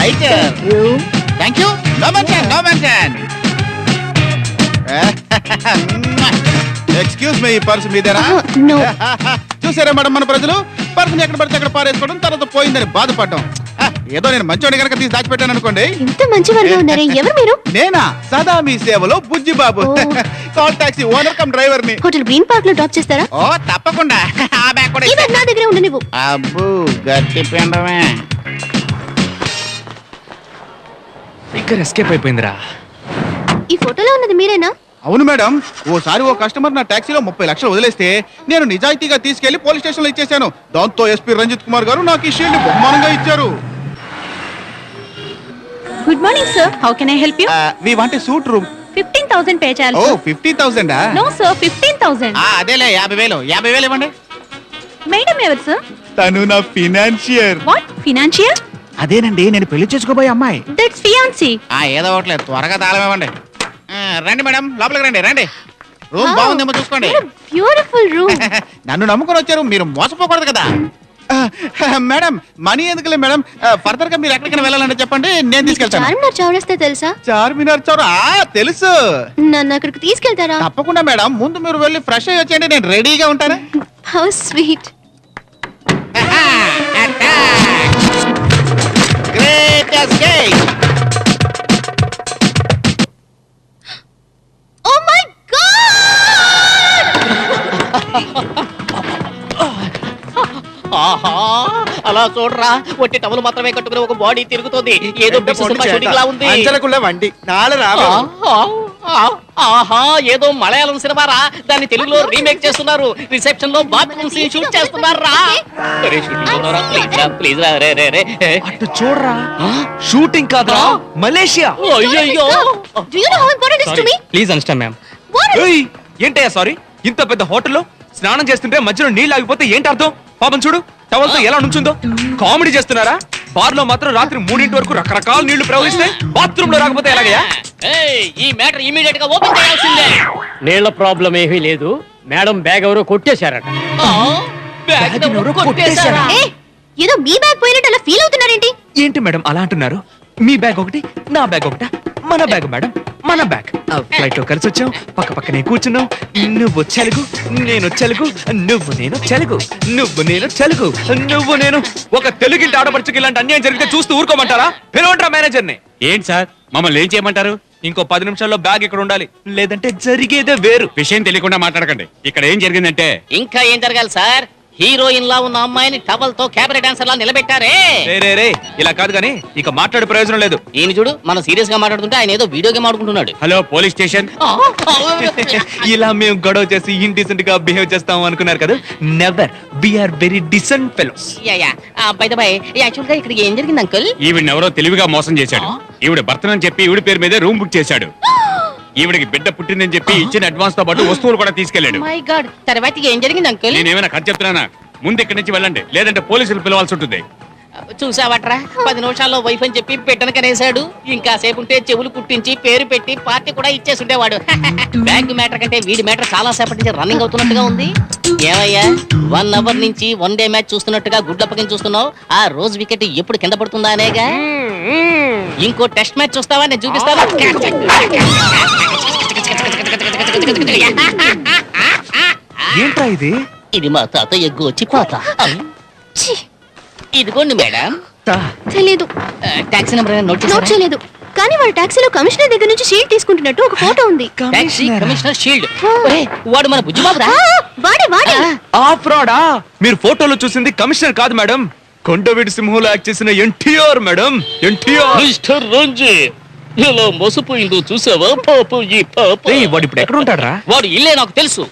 Right. Thank you. No mention. Excuse me, purse మీదేనా? చూసారా madam, మన ప్రజలు పర్సుని ఎక్కడ పడితే అక్కడ పారేసుకోవడం, తర్వాత పోయిందని బాధపడడం. ఏదో నేను మంచోడి కనుక తీసి దాచిపెట్టాను అనుకోండి. ఇంత మంచివారుగా ఉన్నారే, ఎవరు మీరు? నేనా, సదా మీ సేవలో Bujji Babu, call taxi owner cum driver ని. హోటల్ గ్రీన్ పార్క్ లో డ్రాప్ చేస్తారా? ఓ తప్పకుండా. ఆ బ్యాగ్ కూడా ఇవన్నీ నా దగ్గరే ఉండు నువ్వు. అబ్బు గట్టి పిండమే. ఇక్కడ ఎస్కేప్ అయిపోయిందిరా. ఈ ఫోటోలో ఉన్నది మీరేనా? అవును మేడం, ఓసారి ఓ కస్టమర్ నా టాక్సీలో 30 లక్షలు వదిలేస్తే నేను నిజాయితీగా తీసుకెళ్లి పోలీస్ స్టేషన్ లో ఇచ్చేశాను. దాంతో ఎస్పీ రంజిత్ కుమార్ గారు నాకు ఈ షీల్డ్ బహుమానంగా ఇచ్చారు. Good morning sir, how can I help you? We want a suite room. 15,000 pay చేయాలి. ఓ 50,000. No sir, 15,000. అదేలే 50,000 ఇవ్వండి. మేడం ఎవరు సార్? తను నా ఫినాన్షియర్. What financier? అదేనండి, నేను పెళ్లి చేసుకోబోయే అమ్మాయి. That's fiancée. ఏదో ఒకట్లేదు, త్వరగా తాళం ఇవ్వండి. రండి మేడం, లోపలికి రండి. రూమ్ బాగుందేమో చూసుకోండి. Beautiful room. నన్ను నమ్ముకొని వచ్చారు, మీరు మోసపోకూడదు కదా. మేడం మనీ ఎందుకులే మేడం, ఫర్దర్ గా మీరు ఎక్కడికైనా వెళ్ళాలంటే చెప్పండి, నేను తీసుకెళ్తాను. చార్మినార్ చౌరస్తా తెలుసా? చార్మినార్ చౌరా తెలుసు. నన్ను అక్కడికి తీసుకెళ్తారా? తప్పకుండా మేడం, ముందు మీరు వెళ్ళి ఫ్రెష్ అయ్యి వచ్చేయండి, నేను రెడీగా ఉంటాను. How sweet. Great escape. Oh my god! ఆహా, అలా చూడరా, ఒట్టి టవల్ మాత్రమే కట్టుకుని ఒక బాడీ తిరుగుతోంది. ఏదో పిచ్చి సినిమా షూటింగ్ లా ఉంది. వండి ఆహా, ఏదో మలయాళం సినిమారా, దాన్ని తెలుగులో రీమేక్ చేస్తున్నారు. రిసెప్షన్ లో బాత్రూమ్ సీన్ షూట్ చేస్తున్నారా? ప్లీజ్ రా, రే. అటు చూడరా, షూటింగ్ కాదురా, మలేషియా. అయ్యయ్యో. Do you know how important it is to me? Please understand ma'am. What is- ఏంటయ్యా సారీ, ఇంత పెద్ద హోటల్లో స్నానం చేస్తుంటే మధ్యలో నీళ్ళు ఆగిపోతే ఏంటి అర్థం? పాపం చూడు, టవల్ తో ఎలా నుంచుందో. కామెడీ చేస్తున్నారా? బార్ లో మాత్రం రాత్రి 3 వరకు రకరకాల నీళ్లు ప్రవహిస్తే బాత్రూమ్ లో రాకపోతే ఎలాగయ్యా? ఈ మ్యాటర్ ఇమీడియట్ గా ఓపెన్ చేయాల్సిందే. నీళ్ల ప్రాబ్లం ఏమీ లేదు మేడం, బ్యాగ్ ఎవరో కొట్టేశారట. బ్యాగ్ ఎవరో కొట్టేశారా? ఏ, ఏదో మీ బ్యాగ్ పోయినట్టు అలా ఫీల్ అవుతున్నారేంటి? ఏంటి మేడం అలా అంటున్నారు? మీ బ్యాగ్ ఒకటి, నా బ్యాగ్ ఒకటా? మన బ్యాగ్ మేడం, మన బ్యాగ్. ఫ్లైట్ లో కలిసి వచ్చాం, పక్క పక్కనే కూర్చున్నాం. నువ్వు తెలుగు, నేను తెలుగు, నువ్వు నేను తెలుగు, నువ్వు నేను తెలుగు, నువ్వు నేను. ఒక తెలుగింటి ఆడపడుచుకి ఇలాంటి అన్యాయం జరిగితే చూస్తూ ఊరుకోమంటారా? పిలవంటారా మేనేజర్ ని? ఏంటి సార్, మమ్మల్ని ఏం చేయమంటారు? ఇంకో 10 నిమిషాల్లో బ్యాగ్ ఇక్కడ ఉండాలి, లేదంటే జరిగేదే వేరు. విషయం తెలియకుండా మాట్లాడకండి. ఇక్కడ ఏం జరిగిందంటే, ఇంకా ఏం జరగాలి సార్? హీరోయిన్ లా ఉన్న అమ్మాయిని టవల్ తో క్యాబరే డాన్సర్ లా నిలబెట్టారే. రే ఇలా కాదు కానీ ఇక మాట్లాడే ప్రయోజనం లేదు. ఈయన చూడు, మనం సీరియస్ గా మాట్లాడుతుంటే ఆయన ఏదో వీడియో గేమ్ ఆడుకుంటున్నాడు. Hello police station. ఇలా మేము గొడవ చేసి ఇండిసెంట్ గా బిహేవ్ చేస్తాం అనుకున్నారు కదా? Never. We are very decent fellows. By the by, actual గా ఇక్కడ ఏం జరిగింది అంకుల్? ఈవిడ ఎవరో తెలివిగా మోసం చేశాడు. ఈవిడ భర్తనని చెప్పి ఈవిడ పేరు మీద రూమ్ బుక్ చేశాడు. ఈవిడికి బిడ్డ పుట్టిందని చెప్పి ఇచ్చిన అడ్వాన్స్ తో పాటు వస్తువులు కూడా తీసుకెళ్లాడు. మై గాడ్, తర్వాత ఏం జరిగింది అంకుల్? నేనేమైనా ఖర్చు చెప్తున్నానా? ముందు ఇక్కడి నుంచి వెళ్ళండి, లేదంటే పోలీసులు పిలవాల్సి ఉంటుంది. చూసావట్రా, 10 నిమిషాల్లో వైఫ్ అని చెప్పి బిడ్డను కనేశాడు. ఇంకా సేపు ఉంటే చెవులు కుట్టించి పేరు పెట్టి పార్టీ కూడా ఇచ్చేసి ఉండేవాడు. బ్యాంక్ మ్యాటర్ కంటే వీడి మ్యాటర్ చాలా సేపటి నుంచి రన్నింగ్ అవుతున్నట్టుగా ఉంది. ఏమయ్యా, 1 అవర్ నుంచి 1 డే మ్యాచ్ చూస్తున్నట్టుగా గుడ్లప్పకం చూస్తున్నావు? ఆ రోజు వికెట్ ఎప్పుడు కింద పడుతుందా అనేగా. ఇంకో టెస్ట్ మ్యాచ్ చూస్తావా? నేను చూపిస్తాను. ఏంట్రా ఇది? ఇది మా తాతయ్య గోచిపాత. ఇదిగోండి మేడం. తెలియదు. టాక్సీ నెంబర్ నోట్ నోట్ చేయలేదు, కానీ వాళ్ళ టాక్సీలో కమిషనర్ దగ్గర నుంచి షీల్డ్ తీసుకుంటున్నట్టు ఒక ఫోటో ఉంది. Taxi commissioner shield. వాడు మన బుజ్జిబాబురా. వాడే. ఆ ఫ్రాడా? మీరు ఫోటోలో చూసింది కమిషనర్ కాదు మేడం, కొండవీడి సింహంలో యాక్ట్ చేసిన ఎన్టీఆర్ మేడం. ఎన్టీఆర్. మిస్టర్ రంజిత్, ఎలా మోసపోయిందో చూసావా? పాపం ఈ పాప. వాడు ఇప్పుడు ఎక్కడ ఉంటాడ్రా? వాడు ఇల్లే నాకు తెలుసు.